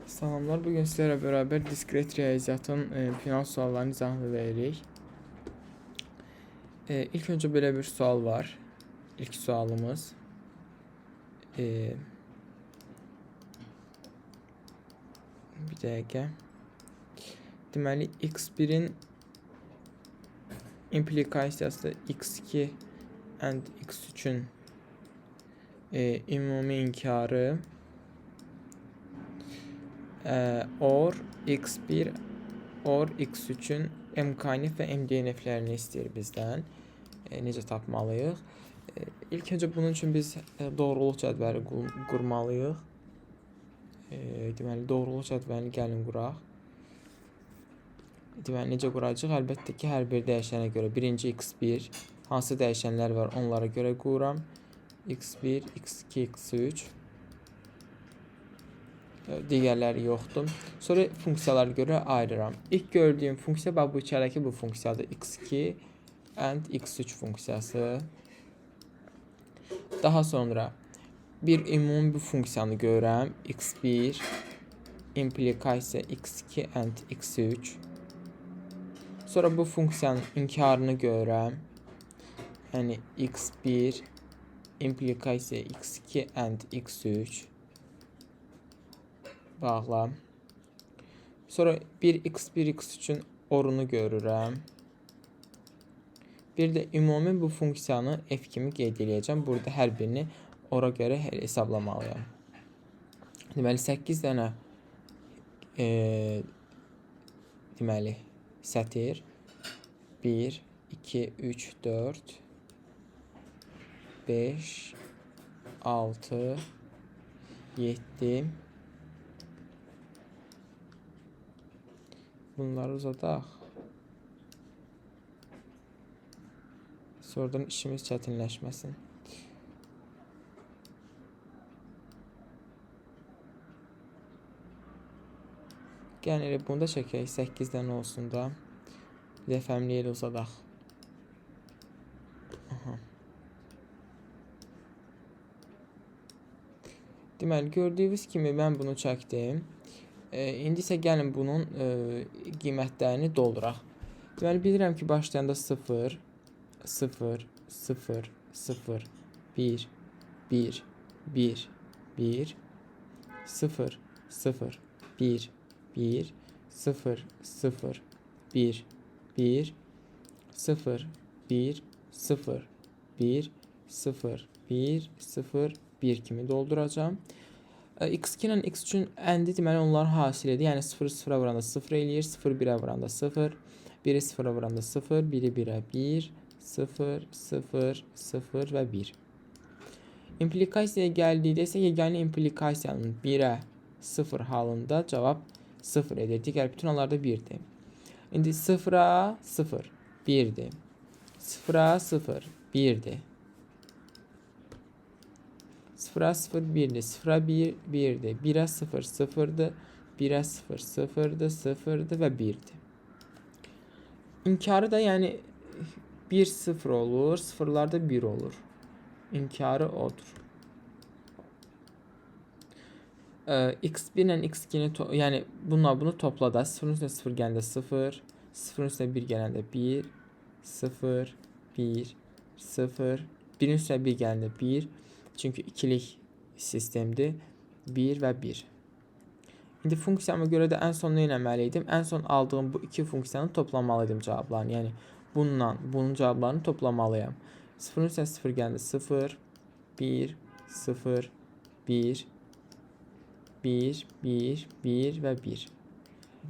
Salamlar, bugün sizlerle beraber diskret riyaziyyatın final suallarını izahını veririk. İlk önce böyle bir sual var. İlk sualımız. Bir dəqiqə. Deməli, x1'in implikasiyası x2 and x3'ün ümumi inkarı or x1 or x3'ün mKNF və mDNF-lərini istəyir bizdən. Necə tapmalıyıq? İlk öncə bunun üçün biz doğruluq cədvəli qurmalıyıq. Deməli, doğruluq cədvəlini gəlin quraq. Deməli, necə quracaq? Əlbəttə ki, hər bir dəyişənə görə. Birinci x1, hansı dəyişənlər var, onlara görə quram. x1, x2, x3. Digərləri yoxdur. Sonra funksiyalara görə ayırıram. İlk gördüyüm funksiya bu içəridəki bu funksiyadır. x2 and x3 funksiyası. Daha sonra bir ümumi bu funksiyanı görürəm. x1 implikasiya x2 and x3. Sonra bu funksiyanın inkarını görürəm. Yəni x1 implikasiya x2 and x3. Bağla. Sonra bir x1 x3'ün orunu görürəm. Bir də ümumi bu funksiyanı f kimi qeyd edəcəm. Burada hər birini ora görə hesablamalıyam. Deməli 8 dənə deməli sətir 1 2 3 4 5 6 7 bunları uzadaq. Sonradan işimiz çətinləşməsin. Gəlin elə bunu da çəkək. 8 dənə olsun da. Bir də fəmli elə uzadaq. Deməli, gördüyünüz kimi mən bunu çəkdim. İndi isə gəlin bunun qiymətlərini dolduraq. Deməli, bilirəm ki, başlayanda 0, 0, 0, 0, 1, 1, 1, 1, 0, 0, 1, 1, 0, 0, 1, 1, 0, 1, 0, 1, 0, 1, 0, 1 kimi dolduracağım. x2 ilə x3'ün əndi deməli onların hasilidir. Yəni 0 0-a vuranda 0 eləyir, 0 1-ə vuranda 0, 1-i 0-a vuranda 0, 1-i 1-ə 1, 0, 0, 0 və 1. İmplikasiyaya gəldikdə isə yeganə implikasiyanın 1-ə 0 halında cavab 0 edir. Digər bütün hallarda 1-dir. İndi 0-a 0, 1-dir. 0-a 0, 1-dir. 0'a 0 1'dir. 0'a 1 1'dir. 1'e 0 0'dır. 1'e 0 0'dır. 0'dır və 1'dir. İnkarı da yəni 1 0 olur. Sıfırlarda 1 olur. İnkarı odur. x1 ilə x2'ni yəni bununla bunu topla da 0'ın üstünə 0 gələndə 0, 0'ın üstünə 1 gələndə 1, 0, 1, 0, 1'in üstünə 1 gələndə 1. Çünki ikilik sistemdir. 1 və 1. İndi funksiyama görə də ən son nə etməliydim? Ən son aldığım bu iki funksiyanı toplamalıydım cavablarını. Yəni bununla bunun cavablarını toplamalıyam. 0'ın üstünə 0 gələndə 0, 1, 0, 1, 1, 1, 1 və 1.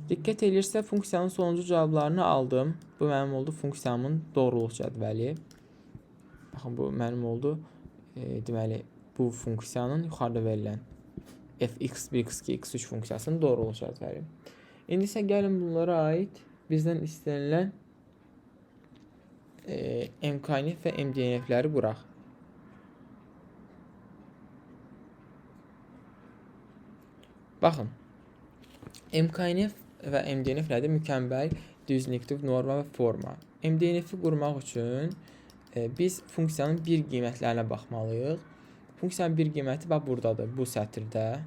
Diqqət edirsə funksiyanın sonuncu cavablarını aldım. Bu mənim oldu funksiyamın doğruluq cədvəli. Baxın, bu mənim oldu. Deməli, bu funksiyanın yuxarıda verilən fx1, x2, x3 funksiyasının doğruluq cədvəli. İndi isə gəlin bunlara aid bizdən istənilən mKNF və mDNF-ləri quraq. Baxın, mKNF və mDNF nədir? Mükəmməl, düzlükdür, norma və forma. mDNF-i qurmaq üçün biz funksiyanın bir qiymətlərinə baxmalıyıq. Funksiyanın bir qiyməti bax buradadır, bu sətirdə.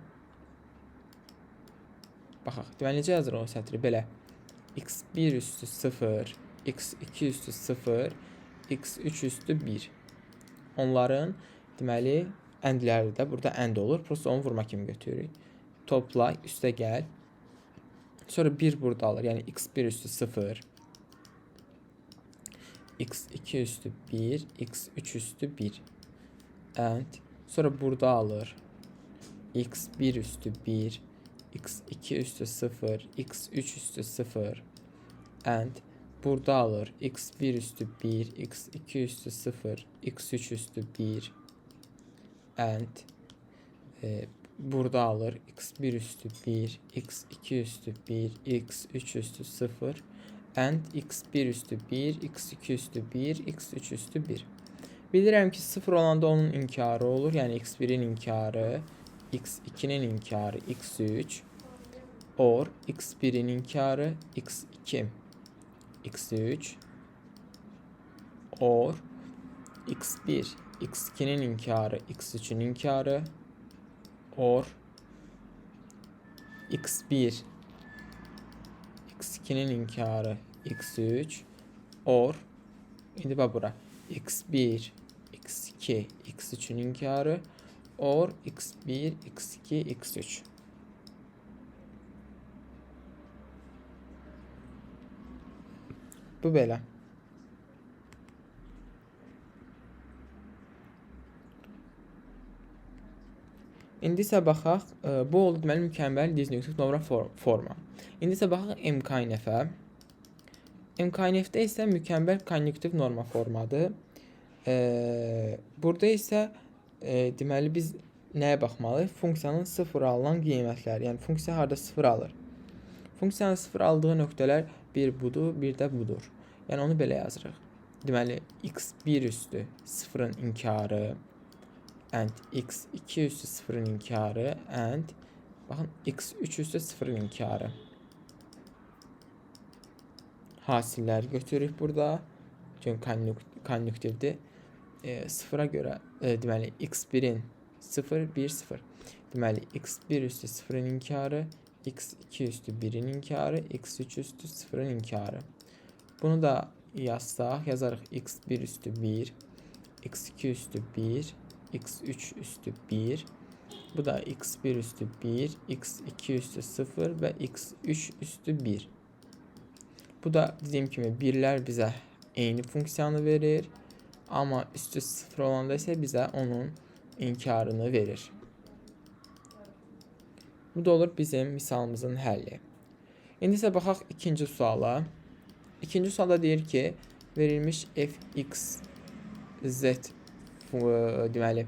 Baxaq. Deməli necə yazırıq o sətri? Belə. x1 üstü 0, x2 üstü 0, x3 üstü 1. Onların deməli əndləri də burada ənd olur. Prosta onu vurma kimi götürürük. Topla, üstə gəl. Sonra 1 burada alır. Yəni x1 üstü 0, x2 üstü 1, x3 üstü 1. And. Sonra burada alır. x1 üstü 1, x2 üstü 0, x3 üstü 0. And. Burada alır. x1 üstü 1, x2 üstü 0, x3 üstü 1. And. Burada alır. x1 üstü 1, x2 üstü 1, x3 üstü 0. And x1 üstü 1, x2 üstü 1, x3 üstü 1. Bilirəm ki 0 olanda onun inkarı olur. Yəni x1'in inkarı, x2'nin inkarı, x3. Or x1'in inkarı, x2, x3. Or x1, x2'nin inkarı, x3'ün inkarı. Or x1, x2'nin inkarı, x3. Or indi bax bura x1, x2, x3'ün inkarı. Or x1, x2, x3. Bu belə. İndi isə baxaq, bu oldu deməli mükəmməl diznüktiv nömrə forma. İndi isə baxaq MKNF-ə. MKNF-də isə mükəmməl konjüktiv norma formadır. Burada isə deməli biz nəyə baxmalıyıq? Funksiyanın 0 alınan qiymətləri. Yəni funksiya harda 0 alır? Funksiyanın 0 aldığı nöqtələr bir budur, bir də budur. Yəni onu belə yazırıq. Deməli x1 üstü 0-ın inkarı and x2 üstü 0-ın inkarı and baxın x3 üstü 0-ın inkarı. Hasilləri götürürük burada. Çünki konjüktivdir. 0-a görə deməli x1-in 0, 1, 0. Deməli x1 üstü 0-ın inkarı, x2 üstü 1'in inkarı, x3 üstü 0'ın inkarı. Bunu da yazsaq, yazarıq x1 üstü 1, x2 üstü 1, x3 üstü 1. Bu da x1 üstü 1, x2 üstü 0 və x3 üstü 1. Bu da dediyim kimi birlər bizə eyni funksiyanı verir. Amma üstü 0 olanda isə bizə onun inkarını verir. Bu da olur bizim misalımızın həlli. İndi isə baxaq ikinci suala. İkinci sualda deyir ki, verilmiş fx z deməli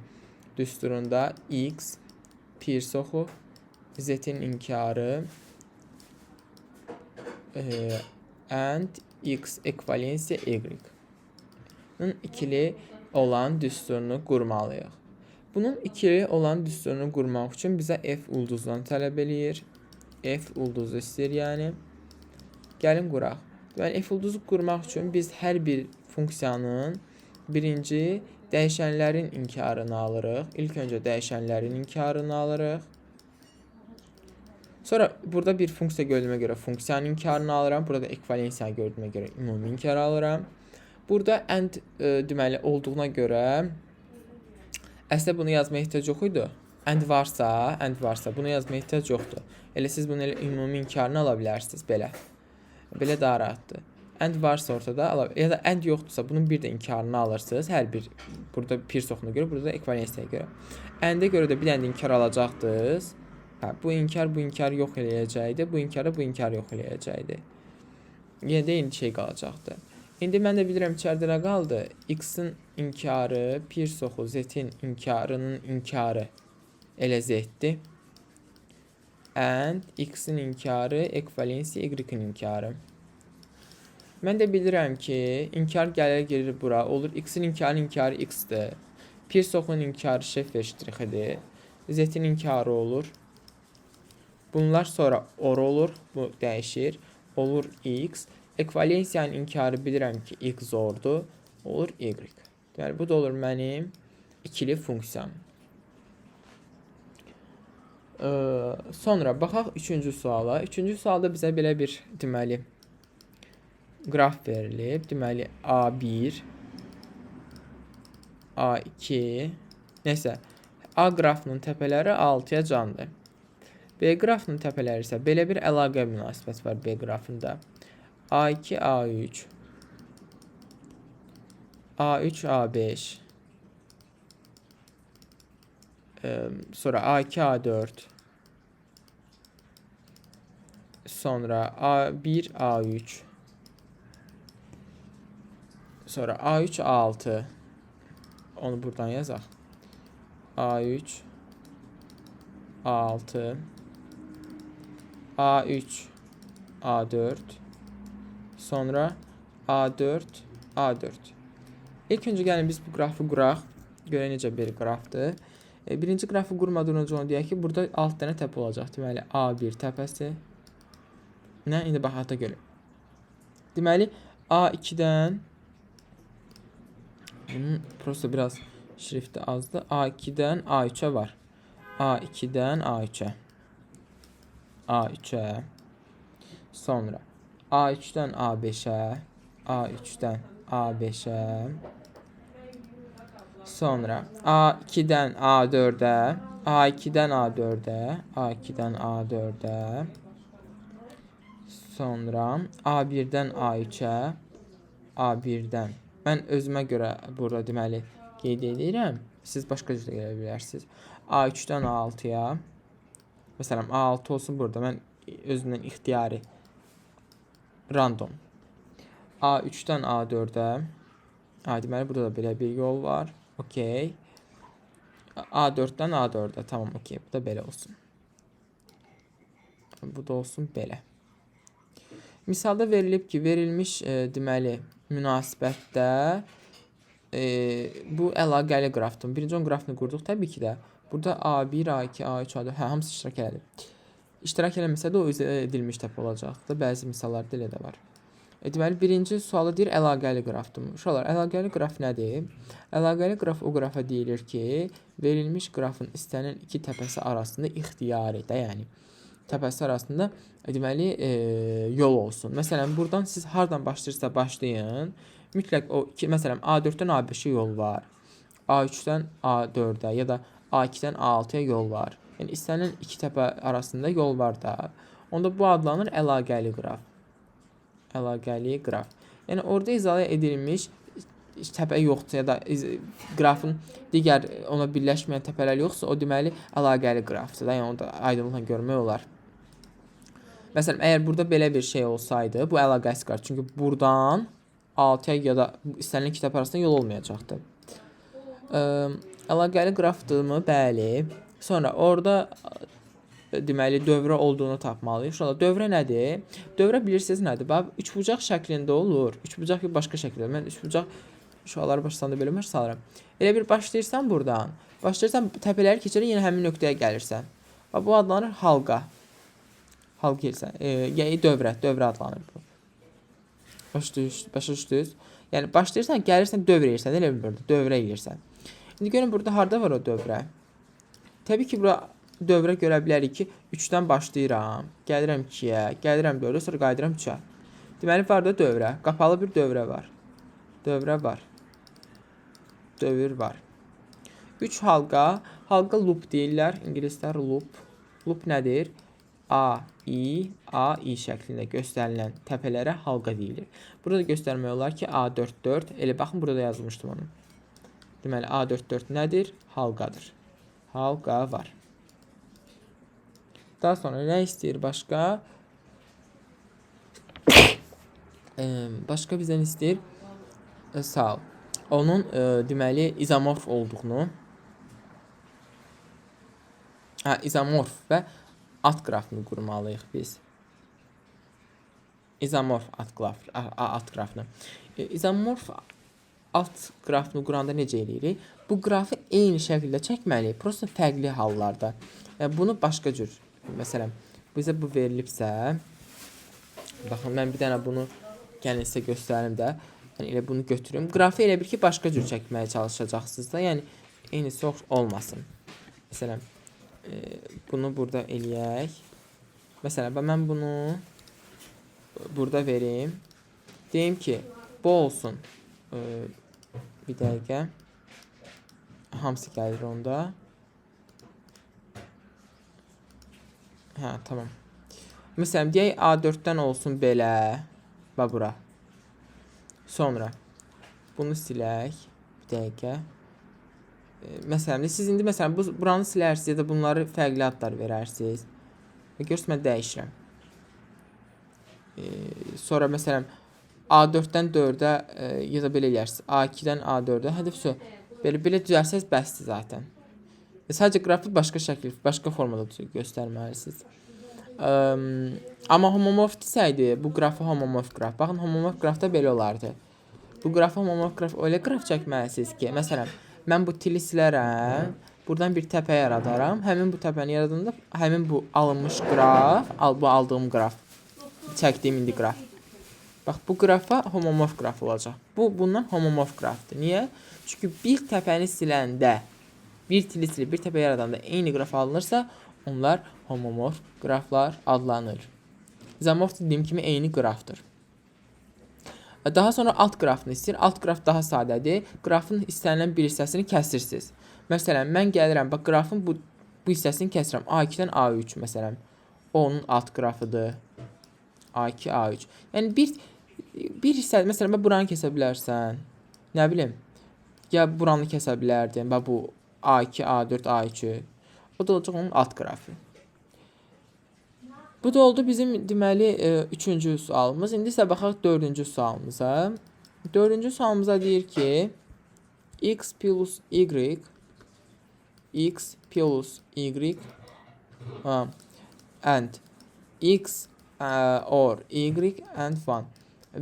düsturunda x pirsoxu z-in inkarı and x ekvivalensiya y-ın ikili olan düsturunu qurmalıyıq. Bunun ikili olan düsturunu qurmaq üçün bizə f ulduzdan tələb eləyir. F ulduzu istəyir yəni. Gəlin quraq. Deməli f ulduzu qurmaq üçün biz hər bir funksiyanın birinci dəyişənlərin inkarını alırıq. İlk öncə dəyişənlərin inkarını alırıq. Sonra burada bir funksiya gördüyümə görə funksiyanın inkarını alıram. Burada ekvivalensiyanı gördüyümə görə ümumi inkarı alıram. Burada and deməli olduğuna görə əslində bunu yazmaya ehtiyac yox idi. And varsa bunu yazmaya ehtiyac yoxdur. Elə siz bunu elə ümumi inkarını ala bilərsiniz belə. Belə daha rahatdır. And varsa ortada ya da and yoxdursa bunun bir də inkarını alırsınız. Hər bir burada pirsoxuna görə, burada da ekvivalensiyaya görə. And-ə görə də bir dənə inkar alacaqdınız. Bu inkar yox eləyəcəkdi. Bu inkar yox eləyəcəkdi. Yenə də eyni şey qalacaqdı. İndi mən də bilirəm içəridə nə qaldı? X-in inkarı, pirsoxu, z-in inkarının inkarı elə z-dir. And x-in inkarı, ekvivalensiya y-in inkarı. Mən də bilirəm ki, inkar gəlir gelir bura. Olur x-in inkarı x-dir. Pirsoxun inkarı şef eşitdir. Z-in inkarı olur. Bunlar sonra or olur. Bu dəyişir. Olur x. Ekvivalensiyanın inkarı bilirəm ki, x ordur. Olur y. Bu da olur mənim ikili funksiyam. Sonra baxaq 3-cü suala. 3-cü sualda bizə belə bir deməli qraf verilib. Deməli A1, A2, nəsə A qrafının təpələri 6-ya candır. B qrafının təpələri isə belə bir əlaqə münasibət var B qrafında. A2, A3, A3, A5, sonra A2, A4, sonra A1, A3, sonra A3, A6. Onu buradan yazaq. A3, A6, A3, A4, sonra A4, A4. İlk öncə gəlin biz bu qrafı quraq. Görək necə bir qrafdır. Birinci qrafı qurmadan öncə onu deyək ki, burada 6 dənə təpə olacaq. Deməli A1 təpəsi. Nə? İndi baxaq da görək. Deməli A2-dən bunun prosta biraz şrifti azdır. A2-dən A3-ə var. A2-dən A3-ə. A3-ə. Sonra A3-dən A5-ə. A3-dən A5-ə. Sonra A2-dən A4-ə. A2-dən A4-ə. A2-dən A4-ə. Sonra A1-dən A3-ə. A1-dən. Mən özümə görə burada deməli qeyd edirəm. Siz başqa cür də gələ bilərsiniz. A3-dən A6-ya. Məsələn, A6 olsun burada. Mən özümdən ixtiyari random. A3-dən A4-ə. Deməli, burada da belə bir yol var. Okey. A4-dən A4-ə. Tamam, okey. Bu da belə olsun. Bu da olsun belə. Misalda verilib ki, verilmiş deməli münasibətdə bu əlaqəli qrafdır. Birinci onun qrafını qurduq. Təbii ki də burada A1, A2, A3, A4 hamısı iştirak edir. İştirak eləməsə də o özü edilmiş təpə olacaqdır. Bəzi misallarda elə də var. Deməli, birinci sualı deyir, əlaqəli qrafdır. Uşaqlar, əlaqəli qraf nədir? Əlaqəli qraf o qrafa deyilir ki, verilmiş qrafın istənilən iki təpəsi arasında ixtiyari də, yəni təpəsi arasında deməli yol olsun. Məsələn, buradan siz hardan başlayırsa başlayın. Mütləq o iki, məsələn, A4-dən A5-ə yol var. A3-dən A4-ə ya da A2-dən A6-ya yol var. Yəni istənilən iki təpə arasında yol var da. Onda bu adlanır əlaqəli qraf. Əlaqəli qraf. Yəni orada izah edilmiş təpə yoxdursa ya da qrafın digər ona birləşməyən təpələr yoxsa, o deməli əlaqəli qrafdır da. Yəni onu da aydınlıqla görmək olar. Məsələn, əgər burada belə bir şey olsaydı, bu əlaqəsiz qraf. Çünki buradan 6-ya ya da istənilən iki təpə arasında yol olmayacaqdı. Əlaqəli qrafdırmı? Bəli. Sonra orada deməli dövrə olduğunu tapmalıyıq. Şurada dövrə nədir? Dövrə bilirsiniz nədir? Bax, üçbucaq şəklində olur. Üçbucaq bir başqa şəkildə. Mən üçbucaq şuraları başlandı bölünmüş salıram. Elə bir başlayırsan buradan. Başlayırsan təpələri keçirən yenə həmin nöqtəyə gəlirsən. Bax, bu adlanır halqa. Halqa gəlirsən. Yəni dövrə adlanır bu. Başa düşdünüz? Yəni başlayırsan, gəlirsən dövr edirsən. Elə bir burada dövrə edirsən. İndi görün burada harda var o dövrə? Təbii ki, bura dövrə görə bilərik ki, 3-dən başlayıram, gəlirəm 2-yə, gəlirəm 4-ə, sonra qayıdıram 3-ə. Deməli, var da dövrə, qapalı bir dövrə var. Dövrə var. Dövr var. 3 halqa, halqa loop deyirlər, ingilislər loop. Loop nədir? A, I şəklində göstərilən təpələrə halqa deyilir. Burada göstərmək olar ki, A44, elə baxın, burada yazılmışdım onu. Deməli, A44 nədir? Halqadır. Halqa var. Daha sonra nə istəyir başqa? Başqa bizdən istəyir. Sağ ol. Onun deməli izomorf olduğunu. İzomorf və at qrafını qurmalıyıq biz. İzomorf at qrafını. İzomorf alt qrafını quranda necə eləyirik? Bu qrafı eyni şəkildə çəkməliyik, prosta fərqli hallarda. Bunu başqa cür, məsələn, bizə bu verilibsə, baxın, mən bir dənə bunu gəlin sizə göstərim də, yəni elə bunu götürüm. Qrafı elə bir ki, başqa cür çəkməyə çalışacaqsınız da, yəni eyni sox olmasın. Məsələn, Bunu burada eləyək. Məsələn, mən bunu burada verim. Deyim ki, bu olsun. Bir dəqiqə. Hamısı gəlir onda. Hə, tamam. Məsələn, deyək A4-dən olsun belə. Və bura. Sonra bunu silək. Bir dəqiqə. Məsələn, siz indi məsələn buranı silərsiniz ya da bunları fərqli adlar verərsiniz. Və görürsünüz, mən dəyişirəm. Sonra məsələn A4-dən 4-ə ya da belə elərsiniz. A2-dən A4-ə. Hədəf su. Belə düzəlsəz bəsdir zaten. Sadəcə qrafı başqa şəkil, başqa formada göstərməlisiniz. Amma homomorf desəydi, bu qrafı homomorf qraf. Baxın, homomorf qrafda belə olardı. Bu qrafı homomorf qraf elə qraf çəkməlisiniz ki, məsələn, mən bu tili silərəm, buradan bir təpə yaradaram. Həmin bu təpəni yaradanda həmin bu alınmış qraf, bu aldığım qraf, çəkdiyim indi qraf. Bax, bu qrafa homomorf qraf olacaq. Bu bundan homomorf qrafdır. Niyə? Çünki bir təpəni siləndə, bir tili silib bir təpə yaradanda eyni qraf alınırsa, onlar homomorf qraflar adlanır. İzomorf dediyim kimi eyni qrafdır. Daha sonra alt qrafını istəyir. Alt qraf daha sadədir. Qrafın istənilən bir hissəsini kəsirsiniz. Məsələn, mən gəlirəm, bax, qrafın bu hissəsini kəsirəm. A2-dən A3 məsələn. O onun alt qrafıdır. A2, A3. Yəni bir hissə, məsələn, buranı kəsə bilərsən. Nə bilim, ya buranı kəsə bilərdin. Bax, bu A2, A4, A3. O da olacaq onun alt qrafı. Bu da oldu bizim deməli 3-cü sualımız. İndi isə baxaq 4-cü sualımıza. 4-cü sualımıza deyir ki, x plus y and x or y and 1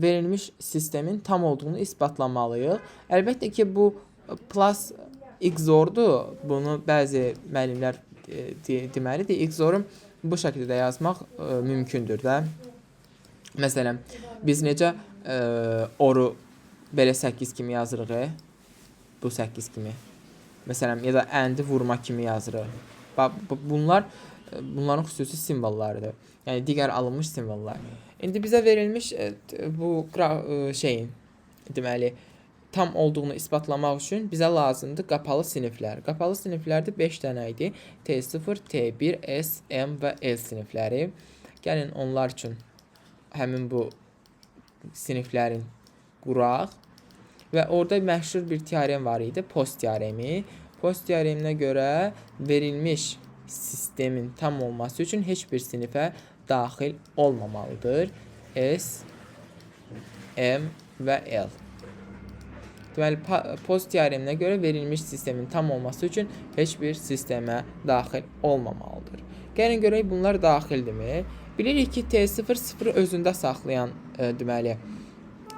verilmiş sistemin tam olduğunu isbatlamalıyıq. Əlbəttə ki, bu plus XOR-dur. Bunu bəzi müəllimlər deməlidir. XOR-u bu şəkildə yazmaq mümkündür də. Məsələn, biz necə OR-u belə 8 kimi yazırıq, bu 8 kimi. Məsələn, ya da AND-i vurma kimi yazırıq. Bunların xüsusi simvollarıdır. Yəni, digər alınmış simvollar. İndi bizə verilmiş bu şeyin, deməli, tam olduğunu isbatlamaq üçün bizə lazımdır qapalı siniflər. Qapalı siniflərdə 5 dənə idi. T0, T1, S, M və L sinifləri. Gəlin onlar üçün həmin bu siniflərin quraq. Və orada məşhur bir teorem var idi, post teoremi. Post teoreminə görə verilmiş sistemin tam olması üçün heç bir sinifə daxil olmamalıdır. S, M və L. Deməli, post teoreminə görə verilmiş sistemin tam olması üçün heç bir sistemə daxil olmamalıdır. Gəlin görək, bunlar daxildirmi? Bilirik ki, T0 0 özündə saxlayan deməli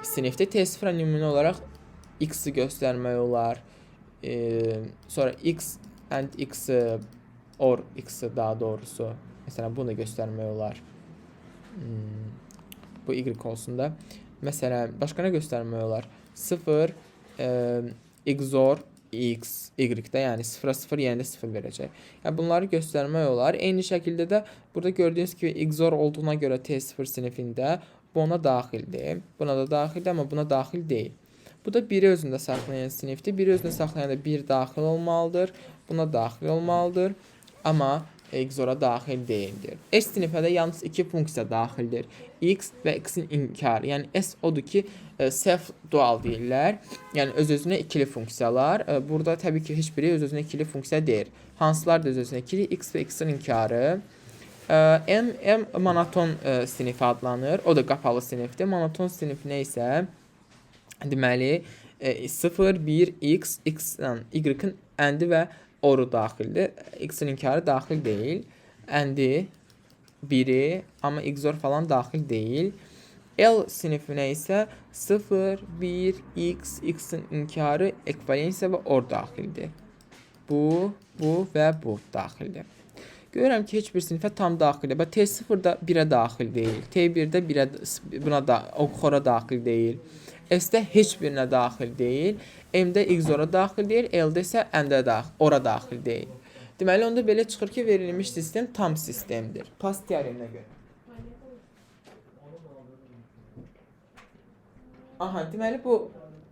sinifdir. T0 nümunə olaraq x-i göstərmək olar. Sonra x and x-i or x-i daha doğrusu. Məsələn, bunu göstərmək olar. Bu y olsun da. Məsələn, başqa nə göstərmək olar? 0 XOR X, Y-də, yəni 0'a 0, yəni də 0 verəcək. Yəni, bunları göstərmək olar. Eyni şəkildə də burada gördüyünüz kimi XOR olduğuna görə T0 sinifində bu ona daxildir. Buna da daxildir, amma buna daxil deyil. Bu da 1'i özündə saxlayan sinifdir. 1'i özündə saxlayan da 1 daxil olmalıdır. Buna daxil olmalıdır. Amma XOR-a daxil deyildir. S sinifə də yalnız 2 funksiya daxildir. X və X-in inkarı. Yəni, S odur ki, self dual deyirlər. Yəni, öz-özünə ikili funksiyalar. Burada təbii ki, heç biri öz-özünə ikili funksiya deyir. Hansılar da öz-özünə ikili? X və X-in inkarı. M monoton sinifi adlanır. O da qapalı sinifdir. Monoton sinifinə isə deməli 0, 1, X, X-dən Y-in əndi və OR-u daxildir. X-in inkarı daxil deyil. Əndi 1'i, amma XOR falan daxil deyil. L sinifinə isə 0, 1, X, X-in inkarı, ekvivalensiya və OR daxildir. Bu və bu daxildir. Görürəm ki, heç bir sinifə tam daxildir. T0-da 1'ə daxil deyil. T1-də OR-a daxil deyil. S-də heç birinə daxil deyil. M-də XOR-a daxil deyil. L-də isə OR-a daxil deyil. Deməli onda belə çıxır ki, verilmiş sistem tam sistemdir. Pas teoreminə görə. Aha, deməli bu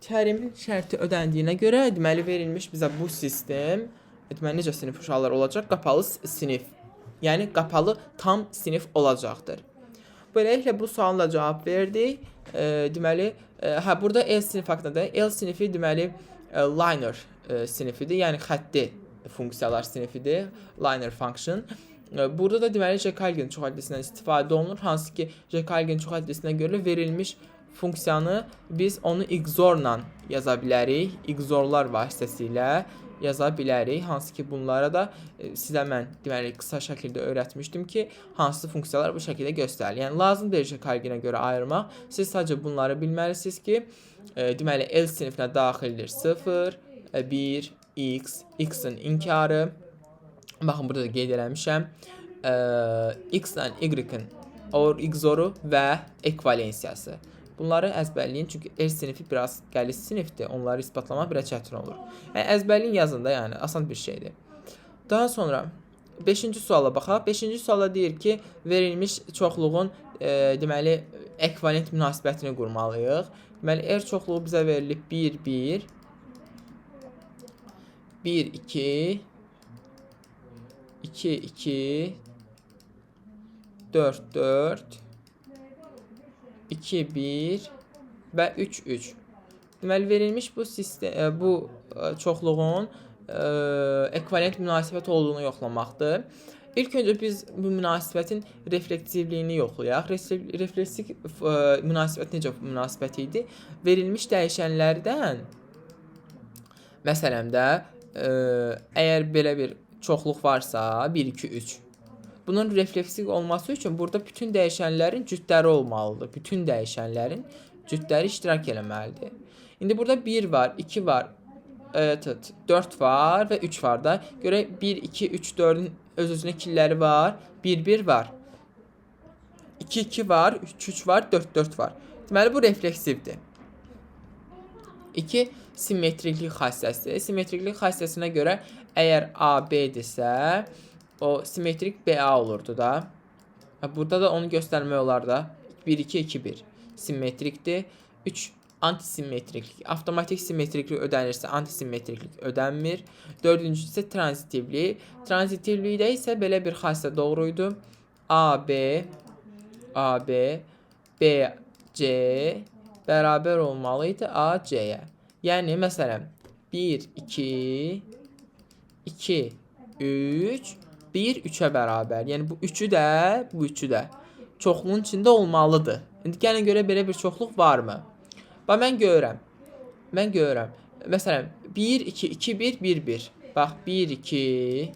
teoremin şərti ödəndiyinə görə, deməli verilmiş bizə bu sistem, deməli necə sinif uşaqlar olacaq? Qapalı sinif. Yəni qapalı tam sinif olacaqdır. Beləliklə bu sualına cavab verdik. Deməli, burada L sinif haqqında. L sinifi deməli liner sinifidir, yəni xətti funksiyalar sinifidir, liner function. Burada da deməli Jackalgin çoxaltisindən istifadə olunur, hansı ki Jackalgin çoxaltisinə görə verilmiş funksiyanı biz onu XOR-la yaza bilərik, XOR-lar vasitəsilə yaza bilərik, hansı ki bunlara da sizə mən deməli qısa şəkildə öyrətmişdim ki, hansı funksiyalar bu şəkildə göstərilir. Yəni lazım deyil Jackalginə görə ayırmaq. Siz sadəcə bunları bilməlisiniz ki, deməli L sinifinə daxildir 0, 1, x, x-in inkarı. Baxın burada da qeyd eləmişəm. X-lə y-in XOR-u və ekvivalensiyası. Bunları əzbərləyin, çünki R sinifi biraz qəliz sinifdir. Onları isbatlamaq biraz çətin olur. Yəni əzbərləyin yazın da, yəni asan bir şeydir. Daha sonra 5-ci suala baxaq. 5-ci suala deyir ki, verilmiş çoxluğun deməli ekvivalent münasibətini qurmalıyıq. Deməli R çoxluğu bizə verilib 1 1 1 2 2 2 4 4 2 1 və 3 3. Deməli verilmiş bu sistem bu çoxluğun ekvivalent münasibət olduğunu yoxlamaqdır. İlk öncə biz bu münasibətin refleksivliyini yoxlayaq. Refleksif münasibət necə münasibət idi? Verilmiş dəyişənlərdən məsələmdə əgər belə bir çoxluq varsa 1 2 3. Bunun refleksiv olması üçün burada bütün dəyişənlərin cütləri olmalıdır. Bütün dəyişənlərin cütləri iştirak eləməlidir. İndi burada 1 var, 2 var, 4 var və 3 var da. Görək 1, 2, 3, 4-ün öz-özünə killəri var, 1, 1 var. 2, 2 var, 3, 3 var, 4, 4 var. Deməli bu refleksivdir. 2 simmetriklik xassəsidir. Simmetriklik xassəsinə görə əgər AB-dirsə, o simmetrik BA olurdu da. Burada da onu göstərmək olar da. 1 2 2 1 simmetrikdir. 3 antisimmetriklik. Avtomatik simmetriklik ödənirsə antisimmetriklik ödənmir. 4-cüsü isə transitivlik. Transitivlikdə isə belə bir xassə doğruydu. AB BC bərabər olmalı idi AC-yə. Yəni məsələn 1 2 2 3 1 3-ə bərabər. Yəni bu 3-ü də, bu 3-ü də çoxluğun içində olmalıdır. İndi gəlin görə belə bir çoxluq varmı? Bax mən görürəm. Məsələn 1 2 2 1 1 1. Bax 1 2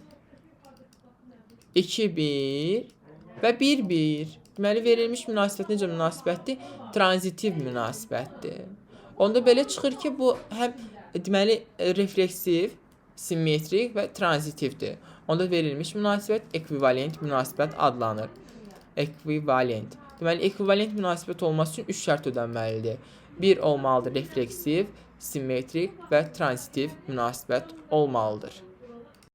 2 1 və 1 1. Deməli verilmiş münasibət necə münasibətdir? Transitiv münasibətdir. Onda belə çıxır ki, bu həm deməli refleksiv, simmetrik və transitivdir. Onda verilmiş münasibət ekvivalent münasibət adlanır. Ekvivalent. Deməli ekvivalent münasibət olması üçün 3 şərt ödənməlidir. 1 olmalıdır refleksiv, simmetrik və transitiv münasibət olmalıdır.